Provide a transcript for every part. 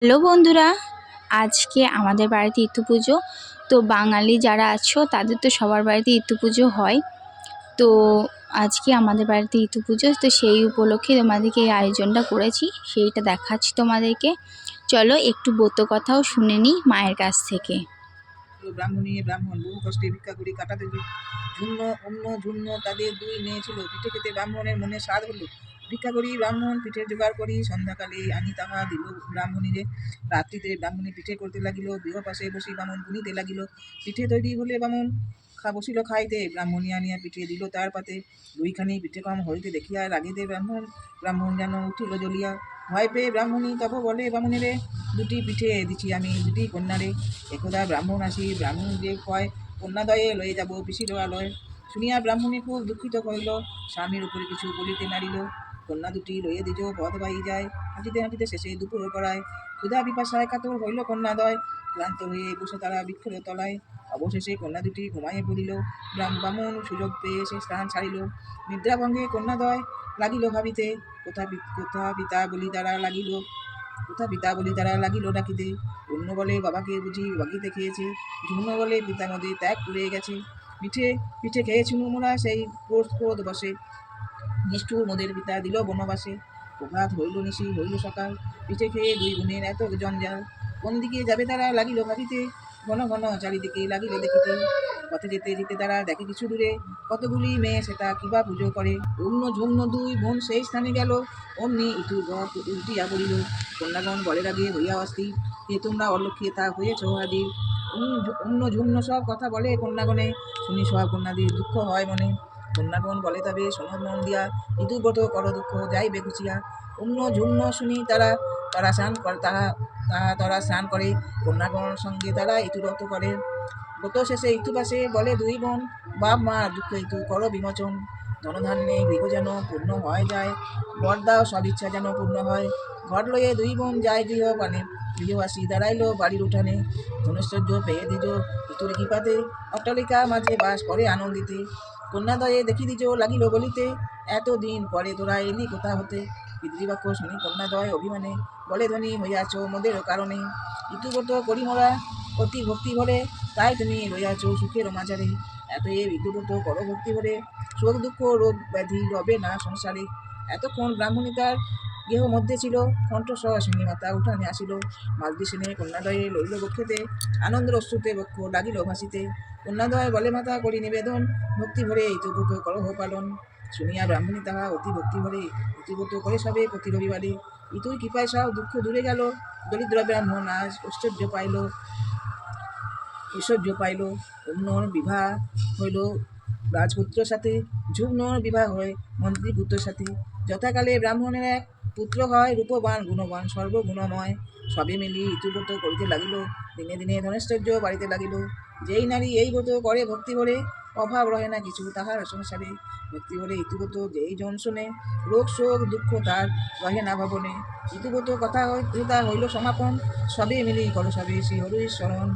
Hello বন্ধুরা, আজকে আমাদের বাড়িতে ইতু পুজো। তো বাঙালি যারা আছো তাদের তো সবার বাড়িতে ইতু পুজো হয়। তো আজকে আমাদের বাড়িতে ইতু পুজো, তো সেই উপলক্ষে তোমাদেরকে এই আয়োজনটা করেছি, সেইটা দেখাচ্ছি তোমাদেরকে। চলো একটু ব্রত কথাও শুনে নিই মায়ের কাছ থেকে। ব্রাহ্মণ বহু কষ্টে ভিক্ষা করি কাটাতে ঝুন্ন অন্য ঝুন্ন তাদের দুই মেয়ে ছিল। পিঠে খেতে ব্রাহ্মণের মনে স্বাদ হলো। ভিক্ষা করি ব্রাহ্মণ পিঠের জোগাড় করি, সন্ধ্যাকালে আনি তাহা দিল ব্রাহ্মণীরে। রাত্রিতে ব্রাহ্মণী পিঠে করতে লাগিল, গৃহ পাশে বসি ব্রাহ্মণ গুনিতে লাগিল। পিঠে তৈরি হলে ব্রাহ্মণ বসিল খাইতে, ব্রাহ্মণী আনিয়া পিঠে দিল তার পাতে। দুইখানি পিঠে কম হইতে দেখিয়া রাগিতে ব্রাহ্মণ যেন উঠিল জ্বলিয়া। ভয় পেয়ে ব্রাহ্মণী তব বলে ব্রাহ্মণীরে, দুটি পিঠে দিছি আমি দুটি কন্যারে। একদা ব্রাহ্মণ আসি ব্রাহ্মণ যে কয়, কন্যাদয়ে লয়ে যাব পিসির আলয়। শুনিয়া ব্রাহ্মণী খুব দুঃখিত হইল, স্বামীর উপরে কিছু বলিতে নারিল। কন্যা দুটি লইয়ে দিজ পথ বাই যায়, হাঁটিতে হাঁটিতে শেষে দুপুর করায়। ক্ষুধা পিপাসায় কাতর হইল কন্যাদয়, ক্লান্ত হয়ে বসে তারা বৃক্ষের তলায়। অবশেষে কন্যা দুটি ঘুমাইয়ে পড়িল, ব্রাহ্মণ সুযোগ পেয়ে সে স্থান ছাড়িল। নিদ্রাভঙ্গে কন্যাদয় লাগিল ভাবিতে, কোথা পিতা বলি তারা লাগিল ডাকিতে। অন্য বলে বাবাকে বুঝি বাগিতে খেয়েছে, ঝুন্য বলে পিতা নদী ত্যাগ করে গেছে। পিঠে পিঠে খেয়েছিল মোরা সেই ক্রোধ বসে, নিষ্ঠুর মোদের পিতা দিল বনবাসে। প্রভাত হইল নিশি হইল সকাল, পিঠে খেয়ে দুই বোনের এত জঞ্জাল। কোন দিকে যাবে তারা লাগিল ভাবিতে, ঘন ঘন চারিদিকে লাগিল দেখিতে। পথে যেতে যেতে তারা দেখে কিছু দূরে, কতগুলি মেয়ে সেটা কিবা পুজো করে। অন্য ঝুন্য দুই বোন সেই স্থানে গেল, অমনি ইটু ঘর উল্টিয়া পড়িল। কন্যাগণ বলের আগে হইয়া অস্থির, কে তোমরা অলক্ষী তা হয়েছ হাজির। অন্য ঝুন্য সব কথা বলে কন্যাগণে, শুনি সব কন্যাদের দুঃখ হয় মনে। কন্যাগণ বলে তবে সনদ মন দিয়া, ইতুব্রত কর দুঃখ যাইবে ঘুচিয়া। অন্য ঝুন্য শুনি তারা স্নান করে, কন্যাগণ সঙ্গে তারা ইতুব্রত করে। ব্রত শেষে ইতু পাশে বলে দুই বোন, বাপ মার দুঃখ ইতু করো বিমোচন। ধনধান্যে গৃহ যেন পূর্ণ হয় যায়, বর দাও সব ইচ্ছা যেন পূর্ণ হয়। ঘর লইয়ে দুই বোন যায় গৃহপানে, গৃহবাসী দাঁড়াইল বাড়ির উঠানে। ধনুশ্বর্য পেয়ে দিজ ইতুর কৃপাতে, অট্টালিকা মাঝে বাস করে আনন্দিতে। কন্যাদয়ে দেখি দিজ লাগিল বলিতে, এতদিন পরে তোরা এলি কোথা হতে। পিতৃবাক্য শুনি কন্যাদয় অভিমানে, বলে ধনী হইয়াছ মোদের কারণে। ইতুব্রত করি মোরা অতি ভক্তি ভরে, তাই তুমি রইয়াছ সুখের মাঝারে। এতএব ইতুব্রত করো ভক্তি ভরে, শোক দুঃখ রোগ ব্যাধি রবে না সংসারে। এতক্ষণ ব্রাহ্মণী তার গৃহ মধ্যে ছিল, কণ্ঠস্বর শুনি মাতা উঠানে আসিল। মালতি সেনে কন্যাদয়ে লইল বক্ষেতে, আনন্দের অশ্রুতে বক্ষ লাগিল ভাসিতে। কন্যাদয় বলে মাতা করি নিবেদন, ভক্তি ভরে ইতুব্রত করহ পালন। শুনিয়া ব্রাহ্মণী তাহা অতি ভক্তি ভরে ইতুব্রত করে সবে প্রতি রবিবারে। ইতুর কৃপায় সব দুঃখ দূরে গেল, দরিদ্র ব্রাহ্মণ আজ ঐশ্বর্য পাইল। অন্যর বিবাহ হইল রাজপুত্রের সাথে, ঝুগ্নর বিবাহ হয় মন্ত্রীপুত্রের সাথে। যথাকালে ব্রাহ্মণের এক পুত্র হয়, রূপবান গুণবান সর্বগুণময়। সবে মিলি ইতুব্রত করিতে লাগিল, দিনে দিনে ধনৈশ্বর্য বাড়িতে লাগিল। যেই নারী এই ব্রত করে ভক্তি ভরে, অভাব রহে না কিছু তাহার সংসারে। ভক্তি ভরে ইতুব্রত যেই জন শোনে, রোগ শোক দুঃখ তার রহে না ভবনে। ইতুব্রত কথা হইল সমাপন, সবে মিলি করো সবে শ্রী হরির শরণ।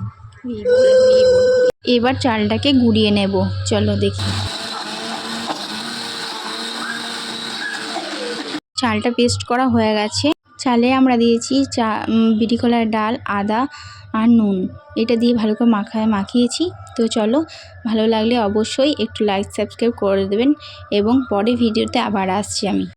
এবার চালটাকে গুঁড়িয়ে নেব, চলো দেখি। চালটা পেস্ট করা হয়ে গেছে। চালে আমরা দিয়েছি বিড়ি কলার ডাল, আদা আর নুন, এটা দিয়ে ভালো করে মাখিয়েছি। তো চলো, ভালো লাগলে অবশ্যই একটু লাইক সাবস্ক্রাইব করে দেবেন, এবং পরে ভিডিওতে আবার আসছি আমি।